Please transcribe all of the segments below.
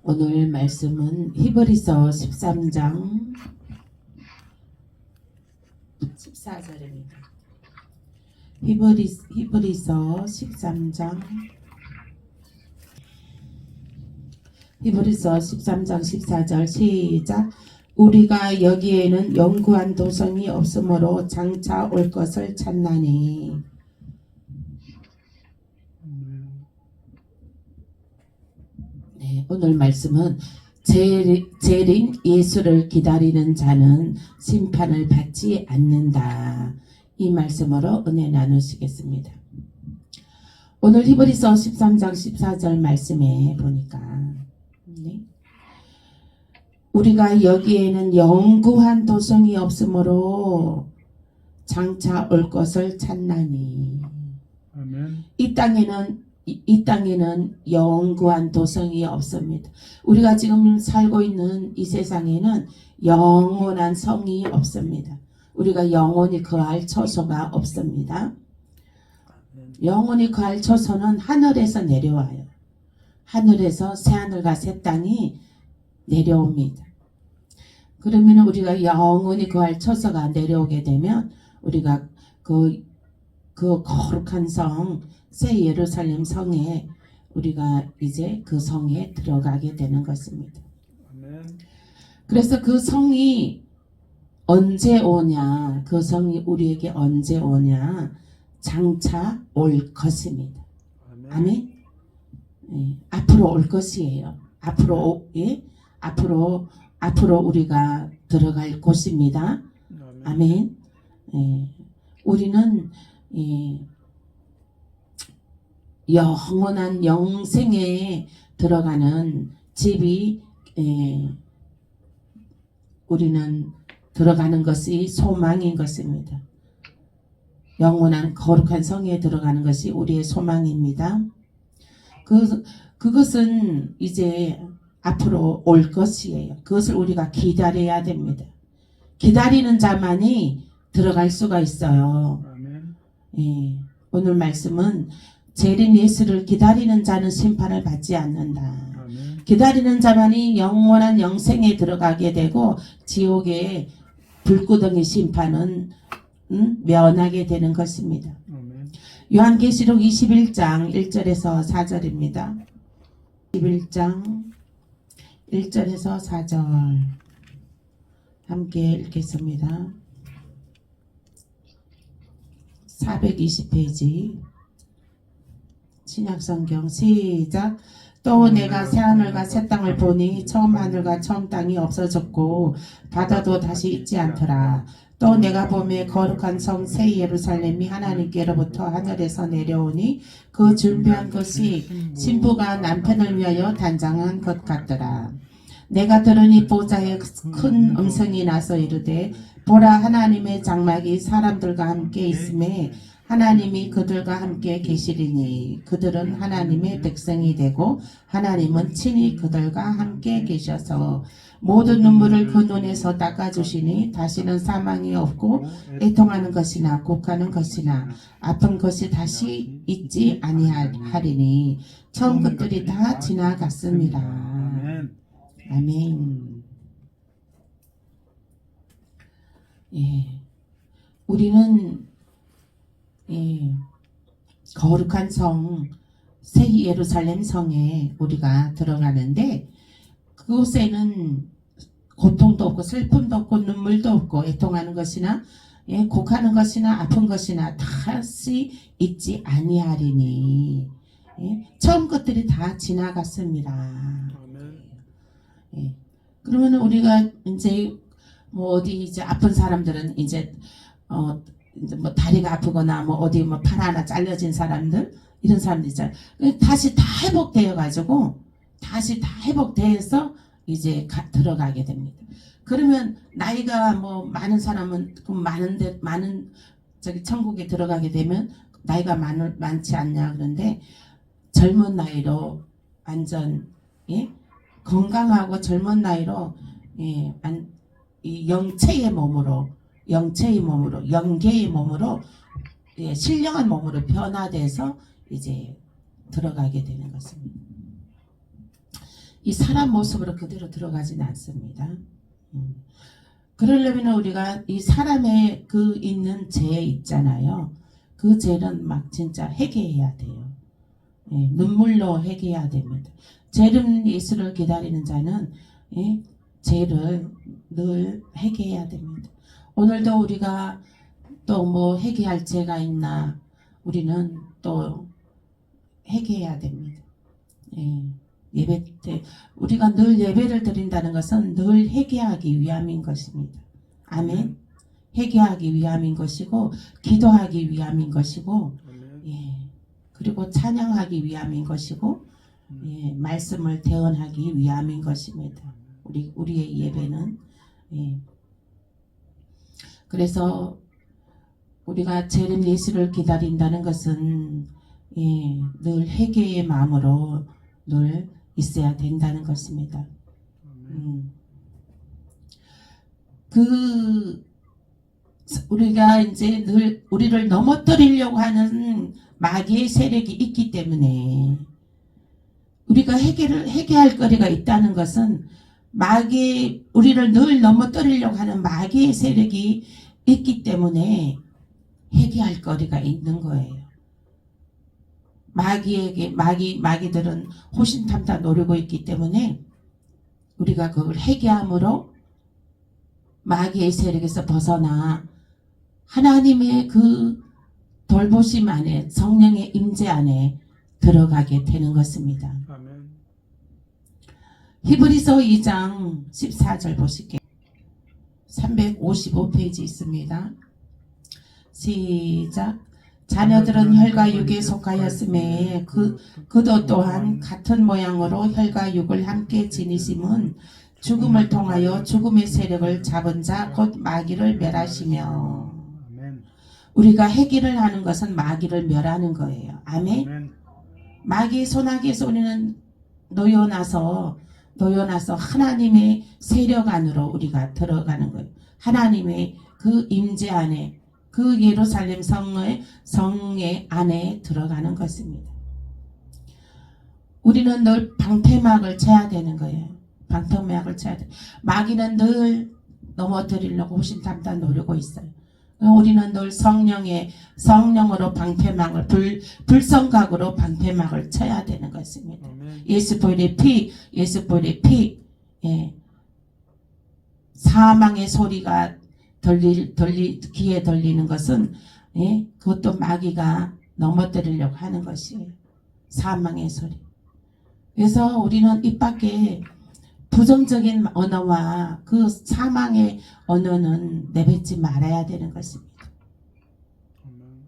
오늘 말씀은 히브리서 13장 14절입니다. 히브리서 13장 14절 시작. 우리가 여기에는 영구한 도성이 없으므로 장차 올 것을 찾나니. 네, 오늘 말씀은 재림 예수를 기다리는 자는 심판을 받지 않는다. 이 말씀으로 은혜 나누시겠습니다. 오늘 히브리서 13장 14절 말씀에 보니까 우리가 여기에는 영구한 도성이 없으므로 장차 올 것을 찾나니. 아멘. 이 땅에는 영구한 도성이 없습니다. 우리가 지금 살고 있는 이 세상에는 영원한 성이 없습니다. 우리가 영원히 거할 처소가 없습니다. 영원히 거할 처소는 하늘에서 내려와요. 하늘에서 새하늘과 새 땅이 내려옵니다. 그러면 우리가 영원히 거할 처소가 내려오게 되면 우리가 그 거룩한 성 새 예루살렘 성에 우리가 이제 그 성에 들어가게 되는 것입니다. 아멘. 그래서 그 성이 언제 오냐? 그 성이 우리에게 언제 오냐? 장차 올 것입니다. 아멘. 아멘. 예, 앞으로 올 것이에요. 앞으로 우리가 들어갈 곳입니다. 아멘. 예, 우리는 영원한 영생에 들어가는 집이 우리는 들어가는 것이 소망인 것입니다. 영원한 거룩한 성에 들어가는 것이 우리의 소망입니다. 그것은 이제 앞으로 올 것이에요. 그것을 우리가 기다려야 됩니다. 기다리는 자만이 들어갈 수가 있어요. 아멘. 예, 오늘 말씀은 재림 예수를 기다리는 자는 심판을 받지 않는다. 아멘. 기다리는 자만이 영원한 영생에 들어가게 되고 지옥의 불구덩이 심판은 면하게 되는 것입니다. 아멘. 요한계시록 21장 1절에서 4절입니다. 21장 1절에서 4절 함께 읽겠습니다. 420페이지 신약성경 시작. 또 내가 새하늘과 새 땅을 보니 처음 하늘과 처음 땅이 없어졌고 바다도 다시 있지 않더라. 또 내가 보매 거룩한 성 새 예루살렘이 하나님께로부터 하늘에서 내려오니 그 준비한 것이 신부가 남편을 위하여 단장한 것 같더라. 내가 들으니 보좌에 큰 음성이 나서 이르되 보라, 하나님의 장막이 사람들과 함께 있음에 하나님이 그들과 함께 계시리니 그들은 하나님의 백성이 되고 하나님은 친히 그들과 함께 계셔서 모든 눈물을 그 눈에서 닦아주시니 다시는 사망이 없고 애통하는 것이나 곡하는 것이나 아픈 것이 다시 있지 아니하리니 처음 것들이 다 지나갔습니다. 아멘. 아멘. 예, 우리는 거룩한 성, 새 예루살렘 성에 우리가 들어가는데 그곳에는 고통도 없고 슬픔도 없고 눈물도 없고 애통하는 것이나 곡하는 것이나 아픈 것이나 다시 있지 아니하리니 처음 것들이 다 지나갔습니다. 아멘. 그러면 우리가 이제 뭐 어디 이제 아픈 사람들은 이제 뭐 다리가 아프거나 뭐 어디 뭐 팔 하나 잘려진 사람들 이런 사람들 있잖아요. 다시 다 회복되어 가지고 다시 다 회복돼서 이제 들어가게 됩니다. 그러면 나이가 뭐 많은 사람은 많은 저기 천국에 들어가게 되면 나이가 많지 않냐 그런데 젊은 나이로 완전 건강하고 젊은 나이로 이 영체의 몸으로 영계의 몸으로 신령한 몸으로 변화돼서 이제 들어가게 되는 것입니다. 이 사람 모습으로 그대로 들어가지는 않습니다. 그러려면 우리가 이 사람의 그 있는 죄 있잖아요. 그 죄는 막 진짜 회개해야 돼요. 예, 눈물로 회개해야 됩니다. 죄는 예수를 기다리는 자는 예, 죄를 늘 회개해야 됩니다. 오늘도 우리가 또 뭐 회개할 죄가 있나 우리는 또 회개해야 됩니다. 예, 예배 때 우리가 늘 예배를 드린다는 것은 늘 회개하기 위함인 것입니다. 아멘. 회개하기 위함인 것이고 기도하기 위함인 것이고 아멘. 예, 그리고 찬양하기 위함인 것이고 예, 말씀을 대언하기 위함인 것입니다. 우리의 예배는 예. 그래서 우리가 재림 예수를 기다린다는 것은 예, 늘 회개의 마음으로 늘 있어야 된다는 것입니다. 우리가 이제 늘 우리를 넘어뜨리려고 하는 마귀의 세력이 있기 때문에 우리가 회개할 거리가 있다는 것은 우리를 늘 넘어뜨리려고 하는 마귀의 세력이 있기 때문에 회개할 거리가 있는 거예요. 마귀들은 호신탐탐 노리고 있기 때문에 우리가 그걸 회개함으로 마귀의 세력에서 벗어나 하나님의 그 돌보심 안에 성령의 임재 안에 들어가게 되는 것입니다. 아멘. 히브리서 2장 14절 보실게요. 355페이지 있습니다. 시작. 자녀들은 혈과 육에 속하였음에 그도 또한 같은 모양으로 혈과 육을 함께 지니심은 죽음을 통하여 죽음의 세력을 잡은 자 곧 마귀를 멸하시며. 아멘. 우리가 회개를 하는 것은 마귀를 멸하는 거예요. 아멘. 아멘. 마귀의 손아귀에서 우리는 놓여나서 하나님의 세력 안으로 우리가 들어가는 거예요. 하나님의 그 임재 안에 그 예루살렘 성의 안에 들어가는 것입니다. 우리는 늘 방패막을 쳐야 되는 거예요. 방패막을 쳐야 돼. 마귀는 늘 넘어뜨리려고 호신탐탐 노리고 있어요. 우리는 늘 성령으로 방패막을 불성각으로 방패막을 쳐야 되는 것입니다. 아멘. 예수보혈의 피, 예. 사망의 소리가 귀에 들리는 것은 예, 그것도 마귀가 넘어뜨리려고 하는 것이에요. 사망의 소리. 그래서 우리는 입 밖에 부정적인 언어와 그 사망의 언어는 내뱉지 말아야 되는 것입니다. 아멘.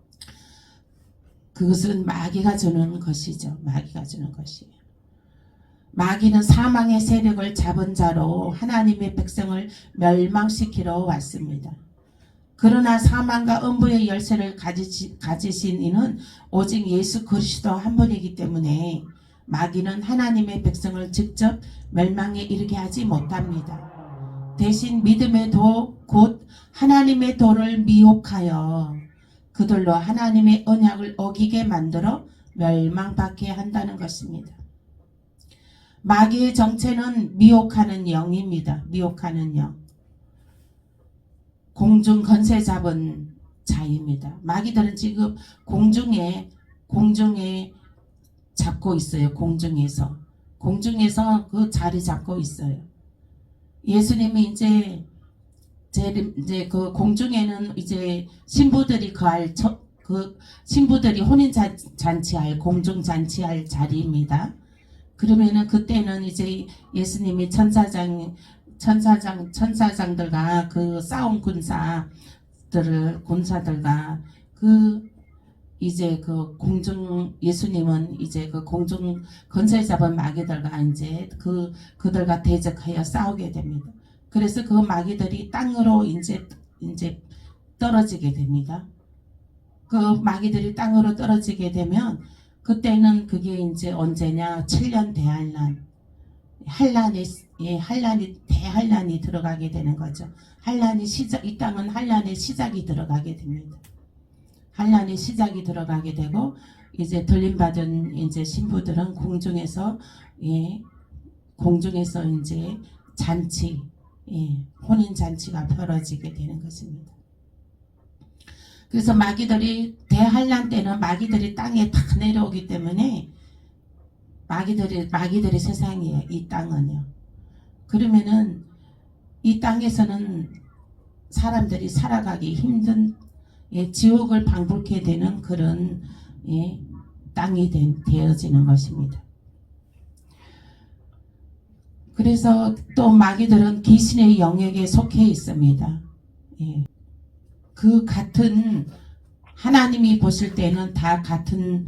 그것은 마귀가 주는 것이죠. 마귀가 주는 것이에요. 마귀는 사망의 세력을 잡은 자로 하나님의 백성을 멸망시키러 왔습니다. 그러나 사망과 음부의 열쇠를 가지신 이는 오직 예수 그리스도 한 분이기 때문에 마귀는 하나님의 백성을 직접 멸망에 이르게 하지 못합니다. 대신 믿음의 도, 곧 하나님의 도를 미혹하여 그들로 하나님의 언약을 어기게 만들어 멸망받게 한다는 것입니다. 마귀의 정체는 미혹하는 영입니다. 미혹하는 영. 공중 건세 잡은 자입니다. 마귀들은 지금 공중에 잡고 있어요. 공중에서 그 자리 잡고 있어요. 예수님이 이제 그 공중에는 이제 신부들이 신부들이 혼인 잔치할 공중 잔치할 자리입니다. 그러면은 그때는 이제 예수님이 천사장들과 그 싸움 군사들과 이제 그 공중 예수님은 이제 그 공중 건설 잡은 마귀들과 이제 그들과 대적하여 싸우게 됩니다. 그래서 그 마귀들이 땅으로 이제 떨어지게 됩니다. 그 마귀들이 땅으로 떨어지게 되면 그때는 그게 이제 언제냐 7년 대환란 대환란이 들어가게 되는 거죠. 이 땅은 환란의 시작이 들어가게 됩니다. 환란의 시작이 들어가게 되고 이제 들림받은 이제 신부들은 공중에서 공중에서 이제 잔치, 혼인 잔치가 벌어지게 되는 것입니다. 그래서 마귀들이 대환란 때는 마귀들이 땅에 다 내려오기 때문에 마귀들의 세상이에요. 이 땅은요. 그러면은 이 땅에서는 사람들이 살아가기 힘든 지옥을 방불케 되는 그런 땅이 되어지는 것입니다. 그래서 또 마귀들은 귀신의 영역에 속해 있습니다. 그 같은 하나님이 보실 때는 다 같은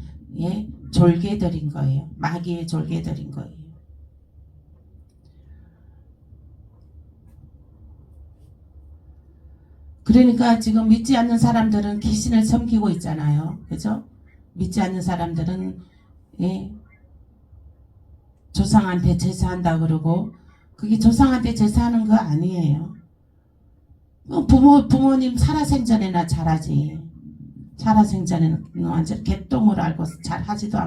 졸개들인 거예요. 마귀의 졸개들인 거예요. 그러니까 지금 믿지 않는 사람들은 귀신을 섬기고 있잖아요. 그죠? 믿지 않는 사람들은 조상한테 제사한다 그러고 그게 조상한테 제사하는 거 아니에요. 부모님 살아생전에나 잘하지. 살아생전에는 완전 개똥을 알고 잘하지도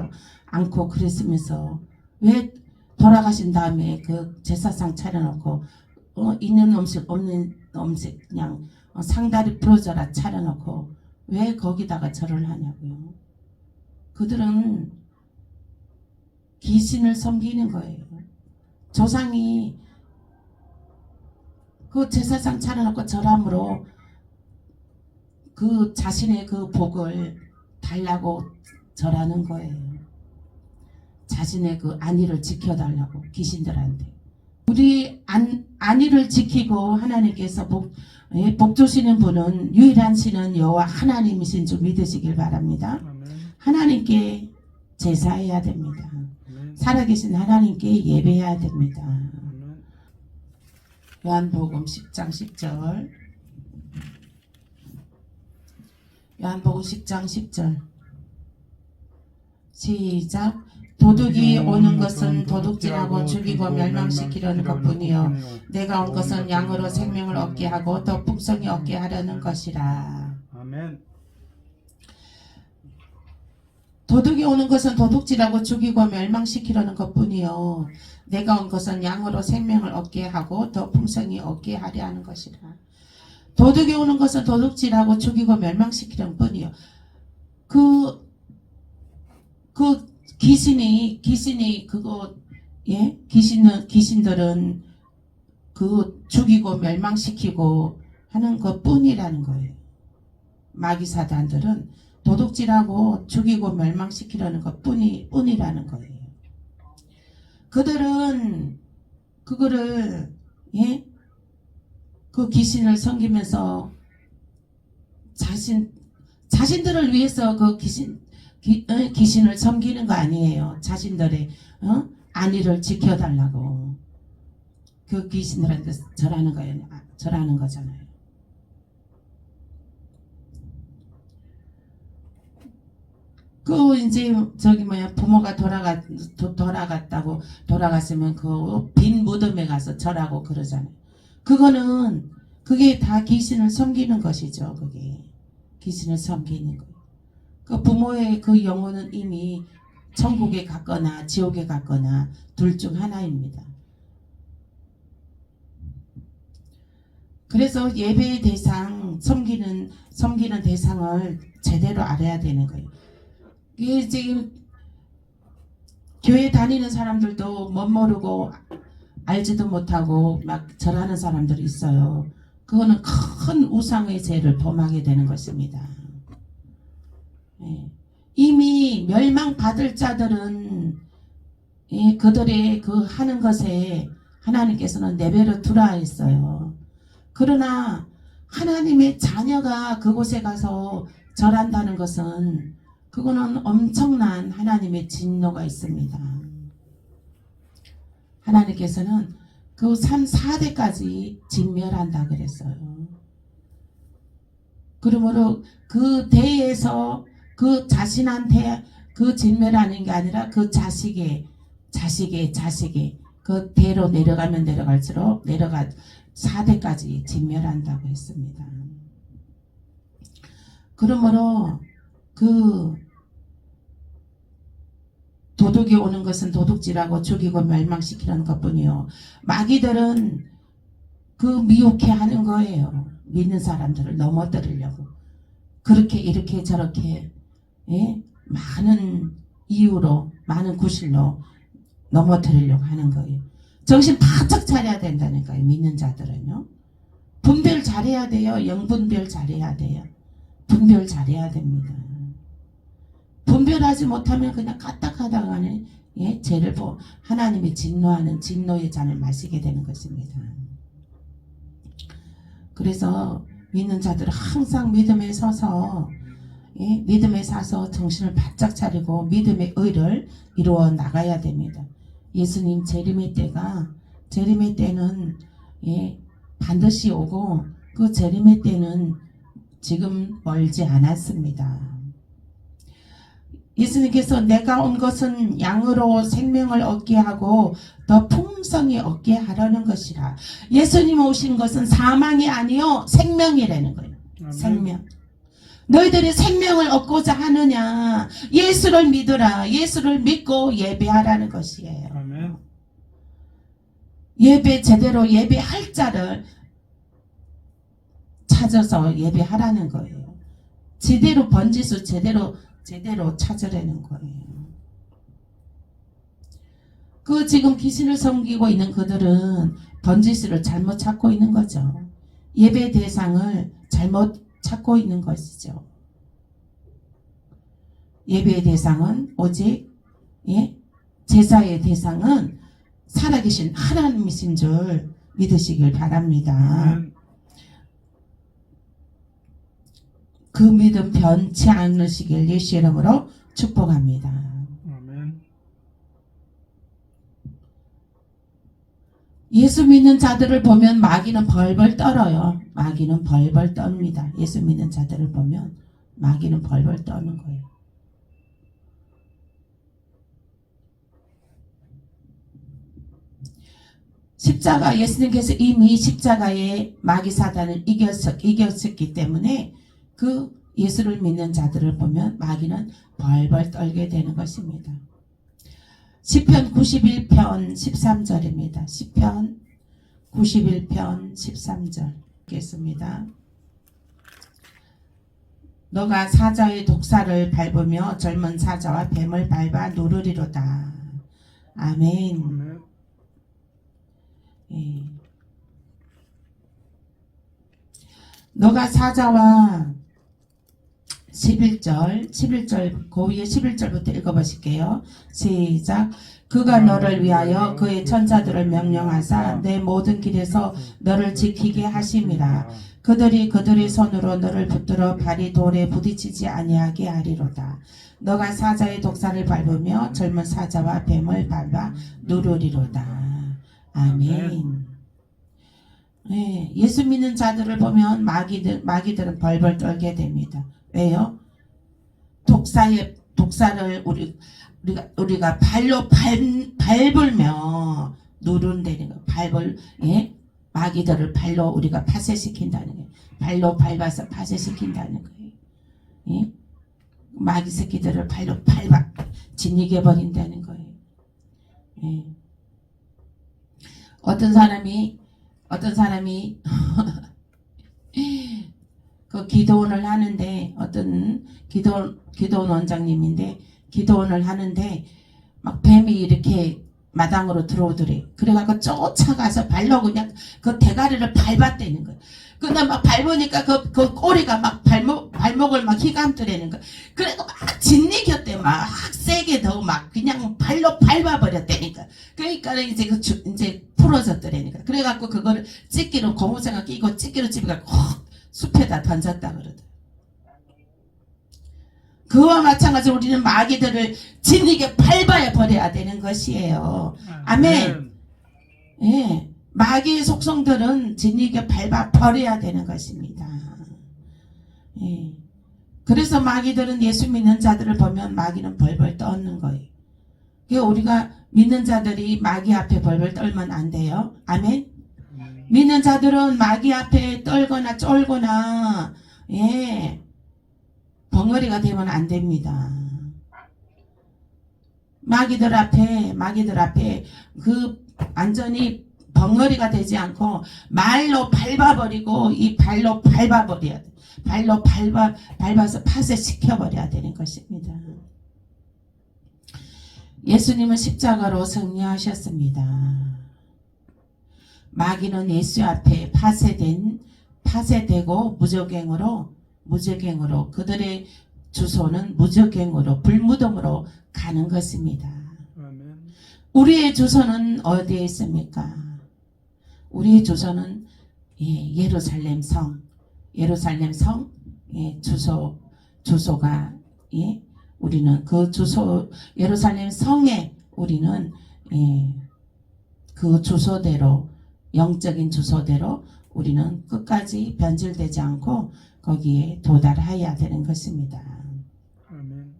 않고 그랬으면서 왜 돌아가신 다음에 그 제사상 차려놓고 있는 음식 없는 음식 그냥 상다리 부러져라 차려놓고 왜 거기다가 절을 하냐고요. 그들은 귀신을 섬기는 거예요. 조상이 그 제사상 차려놓고 절함으로 그 자신의 그 복을 달라고 절하는 거예요. 자신의 그 안위를 지켜달라고 귀신들한테. 우리 안위를 지키고 하나님께서 복 주시는 분은 유일한 신은 여호와 하나님이신 줄 믿으시길 바랍니다. 하나님께 제사해야 됩니다. 살아계신 하나님께 예배해야 됩니다. 요한복음 10장 10절. 요한복음 10장 10절. 시작. 도둑이 오는 것은 도둑질하고 죽이고 멸망시키려는 것뿐이요 내가 온 것은 양으로 생명을 얻게 하고 더 풍성히 얻게 하려는 것이라. 아멘. 도둑이 오는 것은 도둑질하고 죽이고 멸망시키려는 것뿐이요 내가 온 것은 양으로 생명을 얻게 하고 더 풍성히 얻게 하려 하는 것이라. 도둑이 오는 것은 도둑질하고 죽이고 멸망시키려는 뿐이요. 그 귀신이 그거 귀신들은 그 죽이고 멸망시키고 하는 것뿐이라는 거예요. 마귀 사단들은 도둑질하고 죽이고 멸망시키려는 것뿐이라는 거예요. 그들은 그거를 그 귀신을 섬기면서 자신들을 위해서 그 귀신을 섬기는 거 아니에요. 자신들의 안위를 지켜달라고 그 귀신들한테 절하는 거예요. 절하는 거잖아요. 그 이제 부모가 돌아갔다고 돌아갔으면 그 빈 무덤에 가서 절하고 그러잖아요. 그게 다 귀신을 섬기는 것이죠. 그게 귀신을 섬기는 거예요. 그 부모의 그 영혼은 이미 천국에 갔거나 지옥에 갔거나 둘 중 하나입니다. 그래서 예배의 대상, 섬기는 대상을 제대로 알아야 되는 거예요. 이게 지금 교회 다니는 사람들도 멋모르고 알지도 못하고 막 절하는 사람들이 있어요. 그거는 큰 우상의 죄를 범하게 되는 것입니다. 이미 멸망받을 자들은 그들의 그 하는 것에 하나님께서는 내버려 두라 했어요. 그러나 하나님의 자녀가 그곳에 가서 절한다는 것은 그거는 엄청난 하나님의 진노가 있습니다. 하나님께서는 그 4대까지 진멸한다 그랬어요. 그러므로 그 대에서 그 자신한테 그 진멸하는 게 아니라 그 자식의 그 대로 내려가면 내려갈수록 4대까지 진멸한다고 했습니다. 그러므로 그 도둑이 오는 것은 도둑질하고 죽이고 멸망시키는 것뿐이요. 마귀들은 그 미혹해 하는 거예요. 믿는 사람들을 넘어뜨리려고. 그렇게 이렇게 저렇게 예? 많은 이유로 많은 구실로 넘어뜨리려고 하는 거예요. 정신 바짝 차려야 된다니까요. 믿는 자들은요. 분별 잘해야 돼요. 영분별 잘해야 돼요. 분별 잘해야 됩니다. 분별하지 못하면 그냥 까딱하다가는 예? 죄를 하나님이 진노하는 진노의 잔을 마시게 되는 것입니다. 그래서 믿는 자들은 항상 믿음에 서서 예? 믿음에 서서 정신을 바짝 차리고 믿음의 의를 이루어 나가야 됩니다. 예수님 재림의 때는 예? 반드시 오고 그 재림의 때는 지금 멀지 않았습니다. 예수님께서 내가 온 것은 양으로 생명을 얻게 하고 더 풍성히 얻게 하려는 것이라. 예수님 오신 것은 사망이 아니요 생명이라는 거예요. 아멘. 생명. 너희들이 생명을 얻고자 하느냐. 예수를 믿으라. 예수를 믿고 예배하라는 것이에요. 아멘. 예배 제대로 예배할 자를 찾아서 예배하라는 거예요. 제대로 번지수 제대로 찾으라는 거예요. 그 지금 귀신을 섬기고 있는 그들은 번지수를 잘못 찾고 있는 거죠. 예배 대상을 잘못 찾고 있는 것이죠. 예배의 대상은 오직 예? 제사의 대상은 살아계신 하나님이신 줄 믿으시길 바랍니다. 아멘. 그 믿음 변치 않으시길 예수 이름으로 축복합니다. 아멘. 예수 믿는 자들을 보면 마귀는 벌벌 떨어요. 마귀는 벌벌 떱니다. 예수 믿는 자들을 보면 마귀는 벌벌 떠는 거예요. 십자가 예수님께서 이미 십자가의 마귀 사단을 이겼었기 때문에 그 예수를 믿는 자들을 보면 마귀는 벌벌 떨게 되는 것입니다. 시편 91편 13절입니다. 시편 91편 13절 읽겠습니다. 너가 사자의 독사를 밟으며 젊은 사자와 뱀을 밟아 누르리로다. 아멘. 아멘. 예. 너가 사자와 11절 그 위에 11절부터 읽어보실게요. 시작. 그가 너를 위하여 그의 천사들을 명령하사 내 모든 길에서 너를 지키게 하심이라. 그들이 그들의 손으로 너를 붙들어 발이 돌에 부딪히지 아니하게 하리로다. 너가 사자의 독사를 밟으며 젊은 사자와 뱀을 밟아 누르리로다. 아멘. 네, 예수 믿는 자들을 보면 마귀들은 벌벌 떨게 됩니다. 왜요? 독사를 우리가 발로 밟으며 누른다는 거. 예? 마귀들을 발로 우리가 파쇄시킨다는 거예요. 발로 밟아서 파쇄시킨다는 거예요. 예? 마귀 새끼들을 발로 밟아 짓이겨 버린다는 거예요. 예. 어떤 사람이 그 기도원을 하는데 어떤 기도원 원장님인데 기도원을 하는데 막 뱀이 이렇게 마당으로 들어오더래. 그래갖고 쫓아가서 발로 그냥 그 대가리를 밟았다는 거야. 근데 막 밟으니까 그 꼬리가 막 발목을 막 휘감더라는 거야. 그래서 막 짓이겼대. 막 세게 더 막 그냥 발로 밟아버렸다니까. 그러니까 이제 풀어졌더라니까. 그래갖고 그거를 찌끼로 고무장갑 끼고 찌끼로 집어갖고 숲에다 던졌다 그러더라. 그와 마찬가지로 우리는 마귀들을 진리게 밟아야 버려야 되는 것이에요. 아멘. 예, 마귀의 속성들은 진리게 밟아 버려야 되는 것입니다. 예. 그래서 마귀들은 예수 믿는 자들을 보면 마귀는 벌벌 떠는 거예요. 그러니까 우리가 믿는 자들이 마귀 앞에 벌벌 떨면 안 돼요. 아멘. 믿는 자들은 마귀 앞에 떨거나 쫄거나 예. 벙어리가 되면 안 됩니다. 마귀들 앞에 그 완전히 벙어리가 되지 않고 말로 밟아버리고 이 발로 밟아버려야 돼. 발로 밟아서 파쇄시켜버려야 되는 것입니다. 예수님은 십자가로 승리하셨습니다. 마귀는 예수 앞에 파쇄되고 무적행으로 그들의 주소는 무적행으로 불무덤으로 가는 것입니다. 아멘. 우리의 주소는 어디에 있습니까? 우리의 주소는 예루살렘 성 주소가 우리는 그 주소 예루살렘 성에 우리는 그 주소대로 영적인 주소대로 우리는 끝까지 변질되지 않고 거기에 도달해야 되는 것입니다. 아멘.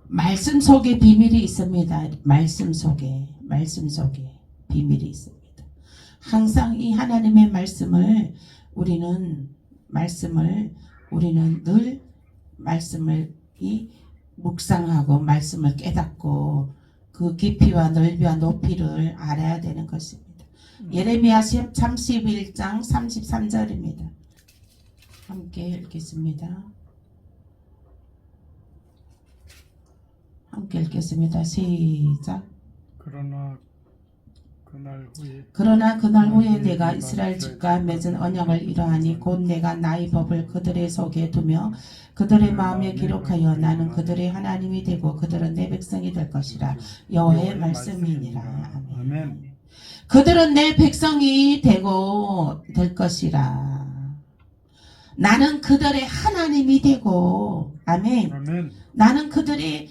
말씀 속에 비밀이 있습니다. 말씀 속에 비밀이 있습니다. 항상 이 하나님의 말씀을 우리는 늘 말씀을 묵상하고 말씀을 깨닫고 그 깊이와 넓이와 높이를 알아야 되는 것입니다. 예레미야 31장 33절입니다. 함께 읽겠습니다. 시작. 그러나 그날 후에 내가 이스라엘 집과 맺은 언약을 이러하니 곧 내가 나의 법을 그들의 속에 두며 그들의 마음에 기록하여 나는 그들의 하나님이 되고 그들은 내 백성이 될 것이라. 여호와의 말씀이니라. 아멘. 그들은 내 백성이 되고 될 것이라. 나는 그들의 하나님이 되고 아멘. 나는 그들의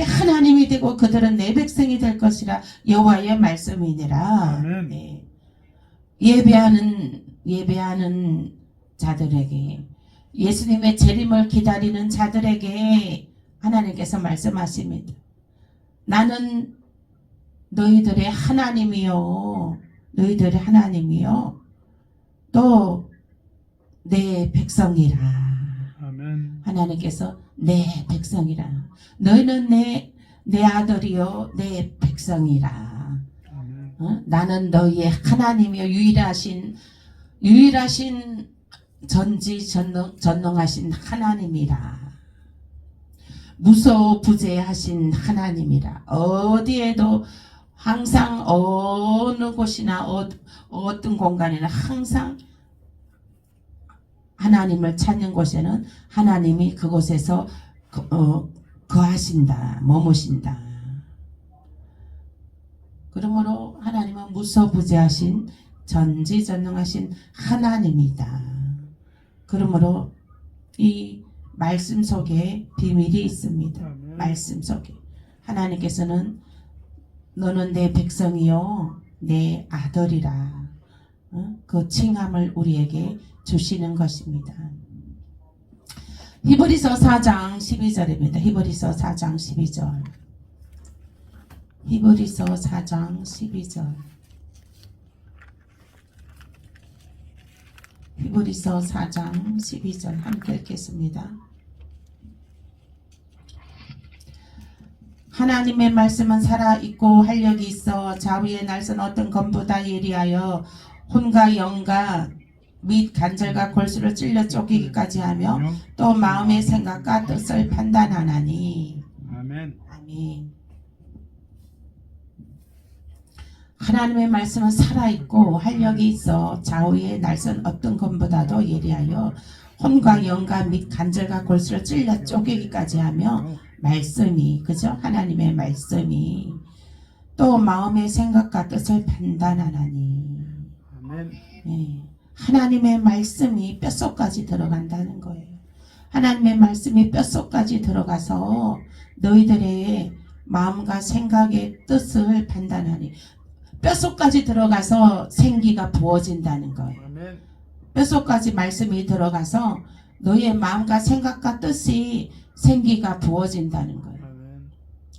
하나님이 되고 그들은 내 백성이 될 것이라. 여호와의 말씀이니라. 네. 예배하는 자들에게 예수님의 재림을 기다리는 자들에게 하나님께서 말씀하십니다. 나는 너희들의 하나님이요 또 내 백성이라. 아멘. 하나님께서 내 백성이라. 너희는 내 아들이요 내 백성이라. 나는 너희의 하나님이요 유일하신 전능하신 하나님이라. 무소부재하신 하나님이라. 어디에도 항상 어느 곳이나 어떤 공간이나 항상 하나님을 찾는 곳에는 하나님이 그곳에서 거하신다, 머무신다. 그러므로 하나님은 무소부재하신 전지전능하신 하나님이다. 그러므로 이 말씀 속에 비밀이 있습니다. 말씀 속에 하나님께서는 너는 내 백성이요 내 아들이라 그 칭함을 우리에게 주시는 것입니다. 히브리서 4장 12절입니다. 히브리서 4장 12절. 히브리서 4장 12절. 히브리서 4장 12절 함께 읽겠습니다. 하나님의 말씀은 살아있고 활력이 있어 좌우의 날선 어떤 검보다 예리하여 혼과 영과 및 간절과 골수를 찔러 쪼개기까지 하며 또 마음의 생각과 뜻을 판단하나니. 아멘. 아멘. 하나님의 말씀은 살아있고 활력이 있어 좌우의 날선 어떤 검보다도 예리하여 혼과 영과 및 간절과 골수를 찔러 쪼개기까지 하며 말씀이 그죠? 하나님의 말씀이 또 마음의 생각과 뜻을 판단하나니. 아멘. 네. 하나님의 말씀이 뼛속까지 들어간다는 거예요. 하나님의 말씀이 뼛속까지 들어가서 너희들의 마음과 생각의 뜻을 판단하니. 뼛속까지 들어가서 생기가 부어진다는 거예요. 아멘. 뼛속까지 말씀이 들어가서 너희의 마음과 생각과 뜻이 생기가 부어진다는 거예요. 아멘.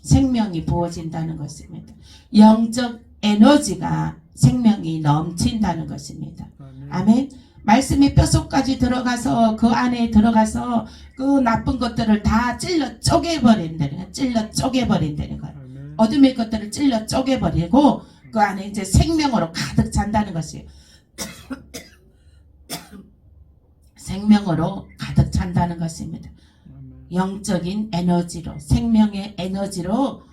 생명이 부어진다는 것입니다. 영적 에너지가 생명이 넘친다는 것입니다. 아멘. 아멘. 말씀이 뼛속까지 들어가서 그 안에 들어가서 그 나쁜 것들을 다 찔러 쪼개버린다는 거야. 찔러 쪼개버린다는 거야. 아멘. 어둠의 것들을 찔러 쪼개버리고 그 안에 이제 생명으로 가득 찬다는 것이에요. 생명으로 가득 찬다는 것입니다. 아멘. 영적인 에너지로, 생명의 에너지로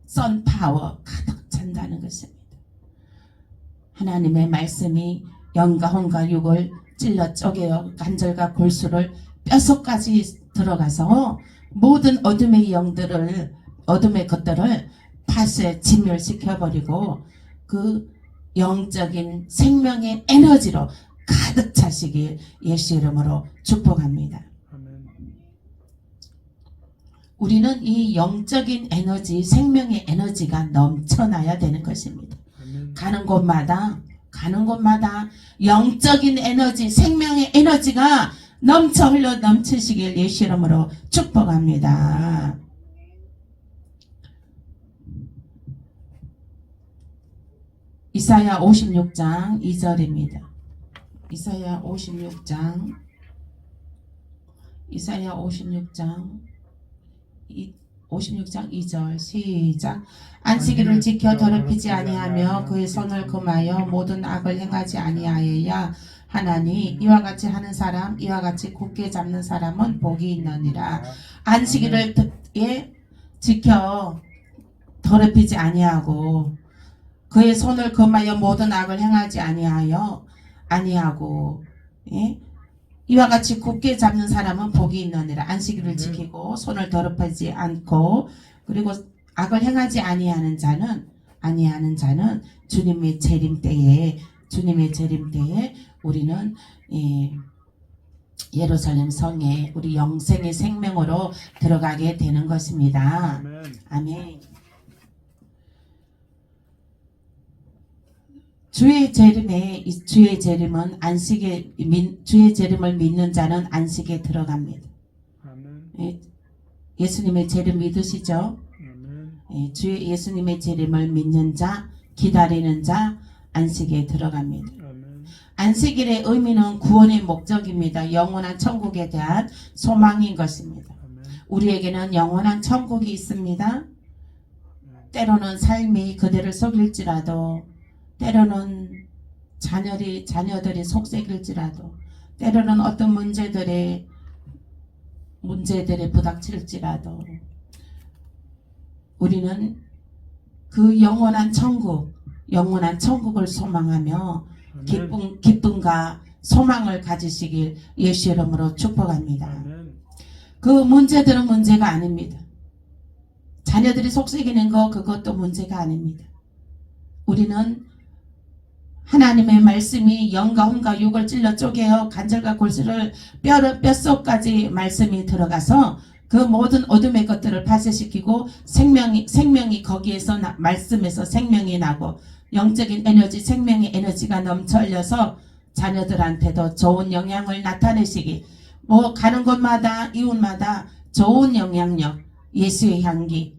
선파워 가득 찬다는 것입니다. 하나님의 말씀이 영과 혼과 육을 찔러 쪼개어 관절과 골수를 뼛속까지 들어가서 모든 어둠의 영들을, 어둠의 것들을 파쇄 진멸시켜버리고 그 영적인 생명의 에너지로 가득 차시길 예수 이름으로 축복합니다. 아멘. 우리는 이 영적인 에너지, 생명의 에너지가 넘쳐나야 되는 것입니다. 아멘. 가는 곳마다 영적인 에너지, 생명의 에너지가 넘쳐 흘러 넘치시길 예수 이름으로 축복합니다. 이사야 56장 2절입니다. 이사야 56장 2절 시작. 안식일을 지켜 더럽히지 아니하며 그의 손을 금하여 모든 악을 행하지 아니하여야 하나니 이와 같이 하는 사람, 이와 같이 굳게 잡는 사람은 복이 있느니라. 안식일을 지켜 더럽히지 아니하고 그의 손을 금하여 모든 악을 행하지 아니하고 예? 이와 같이 굳게 잡는 사람은 복이 있느니라. 안식일을 지키고 손을 더럽히지 않고 그리고 악을 행하지 아니하는 자는 주님의 재림 때에 우리는 예루살렘 성에 우리 영생의 생명으로 들어가게 되는 것입니다. 아멘. 아멘. 주의 재림은 주의 재림을 믿는 자는 안식에 들어갑니다. 아멘. 예수님의 재림 믿으시죠? 아멘. 예수님의 재림을 믿는 자, 기다리는 자 안식에 들어갑니다. 아멘. 안식일의 의미는 구원의 목적입니다. 영원한 천국에 대한 소망인 것입니다. 아멘. 우리에게는 영원한 천국이 있습니다. 때로는 삶이 그대를 속일지라도 때로는 자녀들이 속색일지라도 때로는 어떤 문제들에 부닥칠지라도 우리는 그 영원한 천국을 소망하며 아멘. 기쁨과 소망을 가지시길 예수 이름으로 축복합니다. 아멘. 그 문제들은 문제가 아닙니다. 자녀들이 속색이는 거 그것도 문제가 아닙니다. 우리는 하나님의 말씀이 영과 혼과 육을 찔러 쪼개어 관절과 골수를 뼛속까지 말씀이 들어가서 그 모든 어둠의 것들을 파쇄시키고 생명이 거기에서 말씀에서 생명이 나고 영적인 에너지, 생명의 에너지가 넘쳐 흘려서 자녀들한테도 좋은 영향을 나타내시기 가는 곳마다 이웃마다 좋은 영향력, 예수의 향기,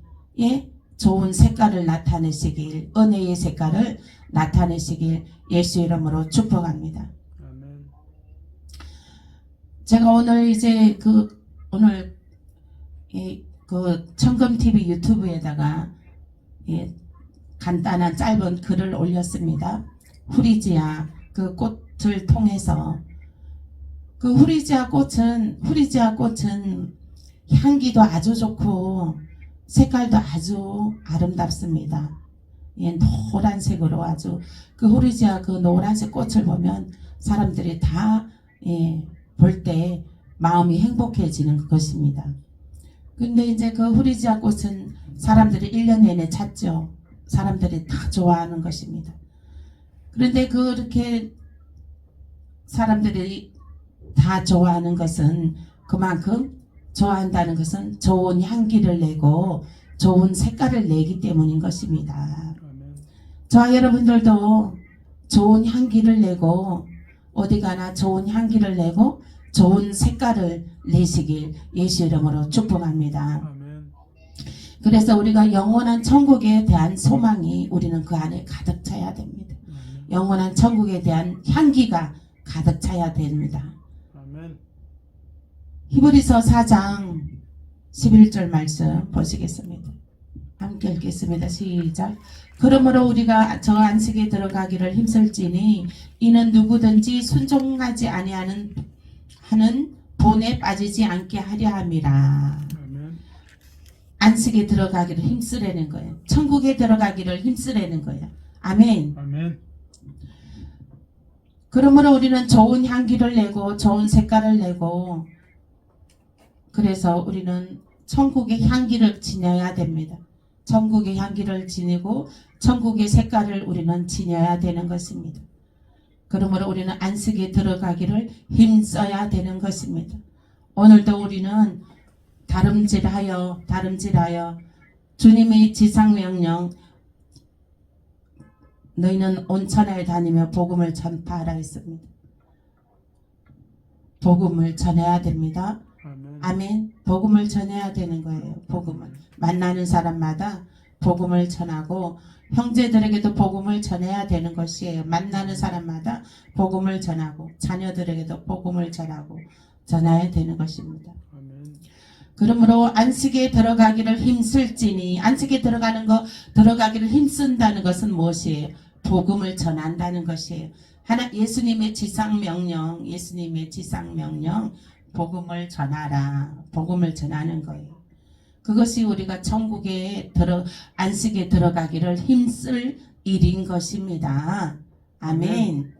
좋은 색깔을 나타내시길, 은혜의 색깔을 나타내시길 예수 이름으로 축복합니다. 아멘. 제가 오늘 오늘 청금 TV 유튜브에다가 간단한 짧은 글을 올렸습니다. 후리지아 그 꽃을 통해서 그 후리지아 꽃은 향기도 아주 좋고 색깔도 아주 아름답습니다. 노란색으로 아주 그 후리지아 그 노란색 꽃을 보면 사람들이 다 볼 때 마음이 행복해지는 것입니다. 근데 이제 그 후리지아 꽃은 사람들이 1년 내내 찾죠. 사람들이 다 좋아하는 것입니다. 그런데 그렇게 사람들이 다 좋아하는 것은 그만큼 좋아한다는 것은 좋은 향기를 내고 좋은 색깔을 내기 때문인 것입니다. 아멘. 저와 여러분들도 좋은 향기를 내고 어디 가나 좋은 향기를 내고 좋은 색깔을 내시길 예수 이름으로 축복합니다. 아멘. 그래서 우리가 영원한 천국에 대한 소망이 우리는 그 안에 가득 차야 됩니다. 아멘. 영원한 천국에 대한 향기가 가득 차야 됩니다. 아멘. 히브리서 4장 11절 말씀 보시겠습니다. 함께 읽겠습니다. 시작. 그러므로 우리가 저 안식에 들어가기를 힘쓸지니 이는 누구든지 순종하지 아니하는 하는 본에 빠지지 않게 하려 함이라. 아멘. 안식에 들어가기를 힘쓰라는 거예요. 천국에 들어가기를 힘쓰라는 거예요. 아멘. 아멘. 그러므로 우리는 좋은 향기를 내고 좋은 색깔을 내고 그래서 우리는 천국의 향기를 지녀야 됩니다. 천국의 향기를 지니고 천국의 색깔을 우리는 지녀야 되는 것입니다. 그러므로 우리는 안식에 들어가기를 힘써야 되는 것입니다. 오늘도 우리는 다름질하여 주님의 지상명령 너희는 온 천하에 다니며 복음을 전파하라 했습니다. 복음을 전해야 됩니다. 아멘. 아멘. 복음을 전해야 되는 거예요. 복음을 만나는 사람마다 복음을 전하고 형제들에게도 복음을 전해야 되는 것이에요. 만나는 사람마다 복음을 전하고 자녀들에게도 복음을 전하고 전해야 되는 것입니다. 아멘. 그러므로 안식에 들어가기를 힘쓸지니 안식에 들어가기를 힘쓴다는 것은 무엇이에요? 복음을 전한다는 것이에요. 예수님의 지상명령 복음을 전하라. 복음을 전하는 거예요. 그것이 우리가 천국에 안식에 들어가기를 힘쓸 일인 것입니다. 아멘.